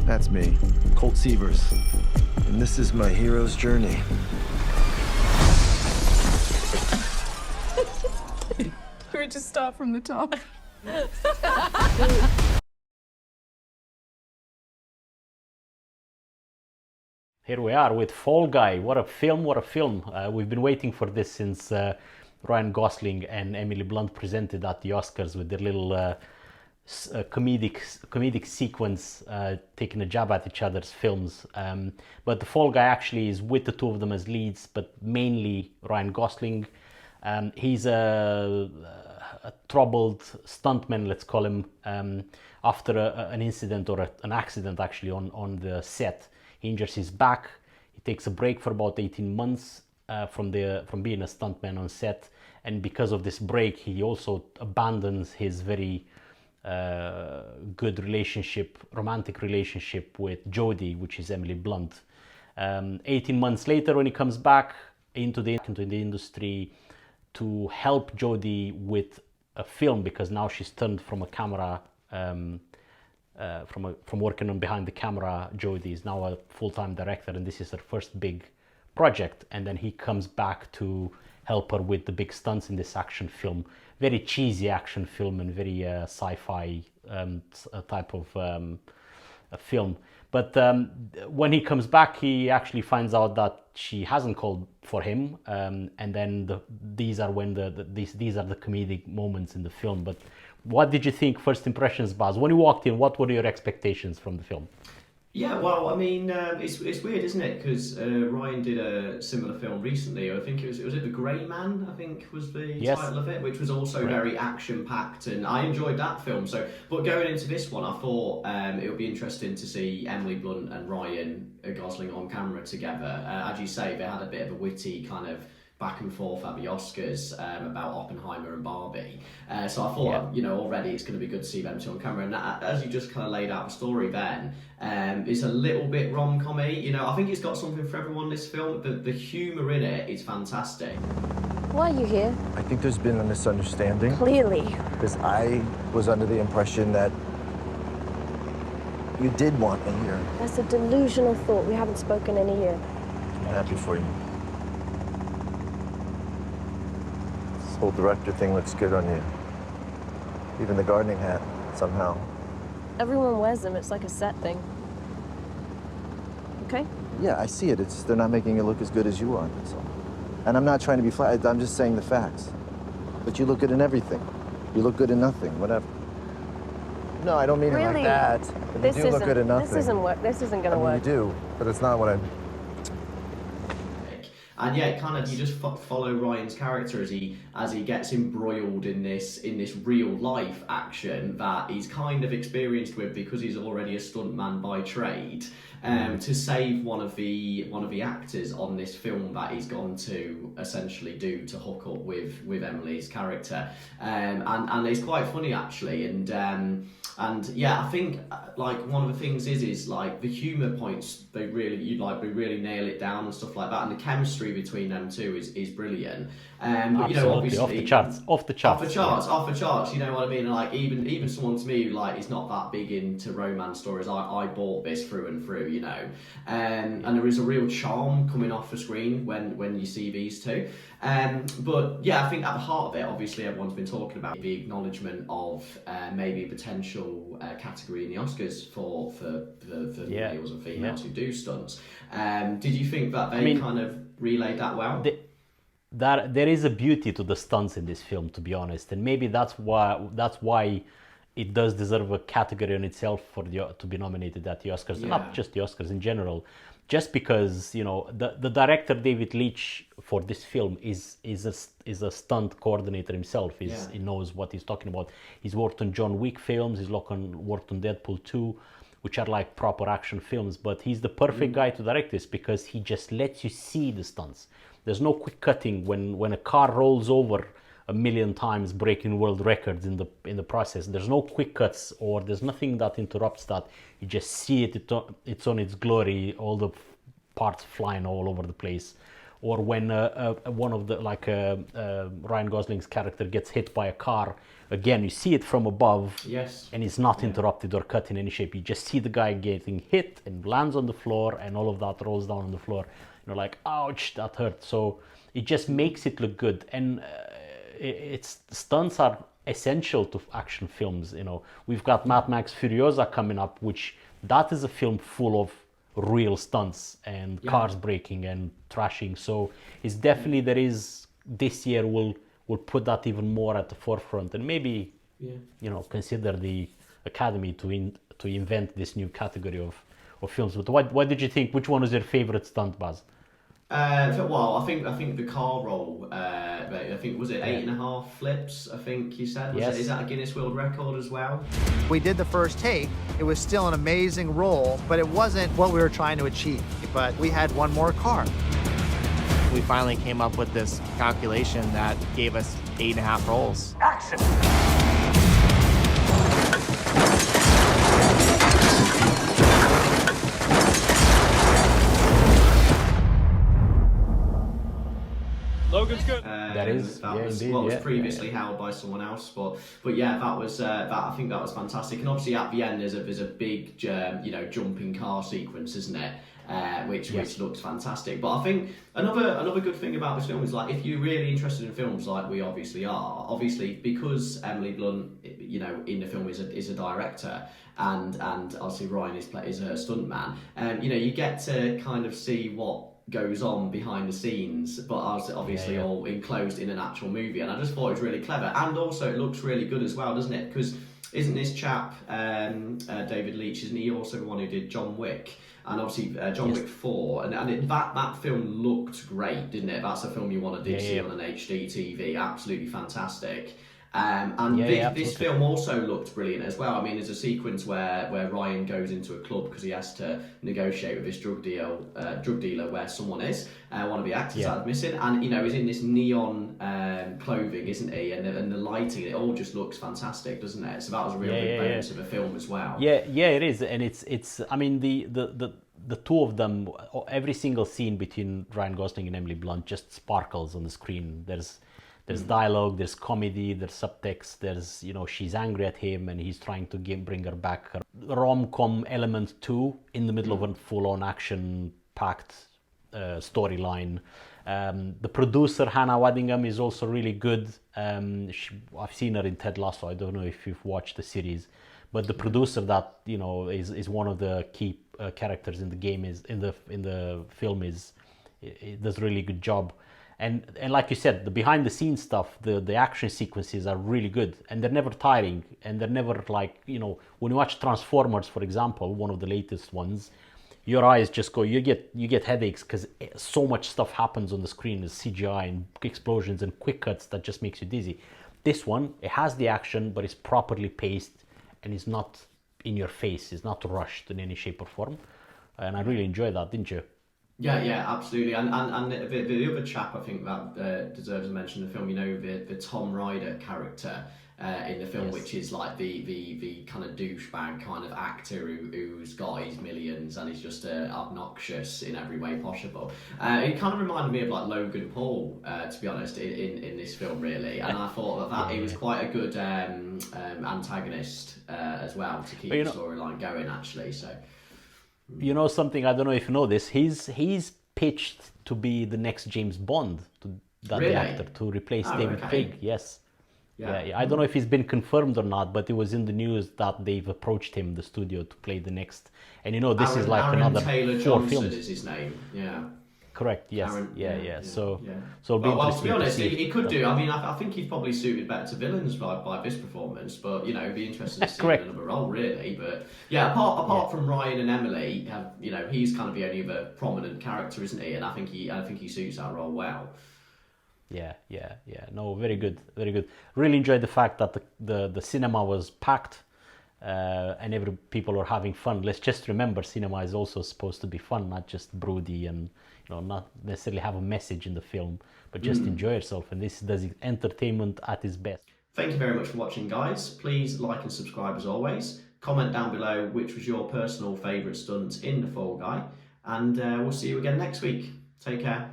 That's me, Colt Sievers. And this is my hero's journey. Or just start from the top. Here we are with Fallguy. What a film, what a film. We've been waiting for this since Ryan Gosling and Emily Blunt presented at the Oscars with their little comedic sequence taking a jab at each other's films. But the Fallguy actually is with the two of them as leads, but mainly Ryan Gosling. He's a troubled stuntman, let's call him, after an incident or an accident actually on the set. He injures his back. He takes a break for about 18 months from being a stuntman on set, and because of this break, he also abandons his very good romantic relationship with Jodie, which is Emily Blunt. 18 months later, when he comes back into the industry to help Jodie with a film, because now she's turned from a camera. From working on behind the camera, Jodie is now a full-time director, and this is her first big project. And then he comes back to help her with the big stunts in this action film, very cheesy action film and very sci-fi type of a film. But when he comes back, he actually finds out that she hasn't called for him, and then these are the comedic moments in the film. But what did you think? First impressions, Baz. When you walked in, what were your expectations from the film? Yeah, well, I mean, it's weird, isn't it? Because Ryan did a similar film recently. I think it was The Grey Man, I think was the title of it, which was also very action-packed, and I enjoyed that film. So, but going into this one, I thought it would be interesting to see Emily Blunt and Ryan Gosling on camera together. As you say, they had a bit of a witty kind of back and forth at the Oscars about Oppenheimer and Barbie. So I thought, already it's going to be good to see them two on camera. And as you just kind of laid out the story then, it's a little bit rom-commy. I think it's got something for everyone, this film. The humour in it is fantastic. Why are you here? I think there's been a misunderstanding. Clearly. Because I was under the impression that you did want me here. That's a delusional thought. We haven't spoken in a year. I'm happy for you. This whole director thing looks good on you. Even the gardening hat, somehow. Everyone wears them. It's like a set thing. Okay? Yeah, I see it. They're not making it look as good as you are, that's all. And I'm not trying to be flat. I'm just saying the facts. But you look good in everything. You look good in nothing, whatever. No, I don't mean it like that. But you do look good in nothing. This isn't going to work. You do, but it's not what I'm... And yeah, kind of you just follow Ryan's character as he gets embroiled in this real life action that he's kind of experienced with because he's already a stuntman by trade. To save one of the actors on this film that he's gone to essentially do to hook up with Emily's character, and it's quite funny actually, and yeah, I think like one of the things is like the humour points they really nail it down and stuff like that, and the chemistry between them two is brilliant. But Absolutely, obviously off the charts. Off the charts. You know what I mean? Like even someone to me who like is not that big into romance stories, I bought this through and through. And there is a real charm coming off the screen when you see these two. But yeah, I think at the heart of it, obviously everyone's been talking about the acknowledgement of maybe a potential category in the Oscars for males and females who do stunts. Did you think that they kind of relayed that well? There is a beauty to the stunts in this film, to be honest, and maybe that's why it does deserve a category in itself to be nominated at the Oscars, not just the Oscars in general. Just because the director David Leitch for this film is a stunt coordinator himself. He knows what he's talking about. He's worked on John Wick films. He's worked on Deadpool 2, which are like proper action films. But he's the perfect guy to direct this because he just lets you see the stunts. There's no quick cutting when a car rolls over 1 million times, breaking world records in the process. There's no quick cuts, or there's nothing that interrupts that. You just see it's on its glory, all the parts flying all over the place. or when one of the Ryan Gosling's character gets hit by a car. Again, you see it from above, yes, and it's not interrupted or cut in any shape. You just see the guy getting hit and lands on the floor, and all of that rolls down on the floor. You're like, ouch, that hurt. So it just makes it look good, and it's stunts are essential to action films. You know, we've got Mad Max Furiosa coming up, which that is a film full of real stunts and cars breaking and trashing. So it's definitely there is this year will put that even more at the forefront, and maybe you know, consider the Academy to invent this new category of films. But what did you think? Which one was your favorite stunt, Baz? Well, I think the car roll. I think was it 8.5 flips. I think you said. Is that a Guinness World Record as well? We did the first take. It was still an amazing roll, but it wasn't what we were trying to achieve. But we had one more car. We finally came up with this calculation that gave us 8.5 rolls. Action! Logan's good. That was indeed, what was previously held by someone else, but yeah, that was I think that was fantastic. And obviously at the end there's a big jumping car sequence, isn't it? Which looks fantastic. But I think another good thing about this film is, like, if you're really interested in films like we obviously are, obviously because Emily Blunt, you know, in the film is a director, and obviously Ryan is a stuntman, and you know, you get to kind of see what goes on behind the scenes, but obviously all enclosed in an actual movie. And I just thought it was really clever, and also it looks really good as well, doesn't it? Because isn't this chap David Leitch, isn't he also the one who did John Wick? And obviously John Wick 4, and that film looked great, didn't it? That's a film you want to see on an HD TV. Absolutely fantastic. This film also looked brilliant as well. I mean, there's a sequence where Ryan goes into a club because he has to negotiate with this drug dealer where someone is, one of the actors that is missing, and you know, he's in this neon clothing, isn't he? And the lighting, it all just looks fantastic, doesn't it? So that was a real big bonus of the film as well. Yeah, it is, and it's. I mean, the two of them, every single scene between Ryan Gosling and Emily Blunt just sparkles on the screen. There's dialogue, there's comedy, there's subtext, there's, you know, she's angry at him and he's trying to bring her back. Rom-com element too, in the middle of a full-on action-packed storyline. The producer, Hannah Waddingham, is also really good. I've seen her in Ted Lasso. I don't know if you've watched the series, but the producer that, you know, is one of the key characters in the game, is in the film, it does a really good job. And like you said, the behind the scenes stuff, the action sequences are really good, and they're never tiring, and they're never like, you know, when you watch Transformers, for example, one of the latest ones, your eyes just go, you get headaches because so much stuff happens on the screen. There's CGI and explosions and quick cuts that just makes you dizzy. This one, it has the action, but it's properly paced and it's not in your face. It's not rushed in any shape or form, and I really enjoyed that, didn't you? Yeah, absolutely. And the other chap, I think, that deserves a mention in the film, you know, the Tom Ryder character in the film, which is like the kind of douchebag kind of actor who's got his millions and is just obnoxious in every way possible. It kind of reminded me of like Logan Paul, to be honest, in this film, really. And I thought that he was quite a good antagonist as well to keep the storyline going, actually. So. You know something, I don't know if you know this, he's pitched to be the next James Bond, the actor, to replace David Craig. Yes. Yeah. I don't know if he's been confirmed or not, but it was in the news that they've approached him, the studio, to play the next. And you know, this is like another Taylor 4 Johnson films. Is his name? Yeah. Correct. Yes. Aaron, So it'll be well, to be honest, to he could do. I mean, I think he's probably suited better to villains by this performance. But you know, it'd be interesting to see him in another role, really. But yeah, apart from Ryan and Emily, you know, he's kind of the only other prominent character, isn't he? And I think he suits that role well. Yeah. No, very good. Really enjoyed the fact that the cinema was packed, and people were having fun. Let's just remember, cinema is also supposed to be fun, not just broody and, you know, not necessarily have a message in the film, but just enjoy yourself. And this does entertainment at its best. Thank you very much for watching, guys. Please like and subscribe as always. Comment down below which was your personal favourite stunt in The Fall Guy, and we'll see you again next week. Take care.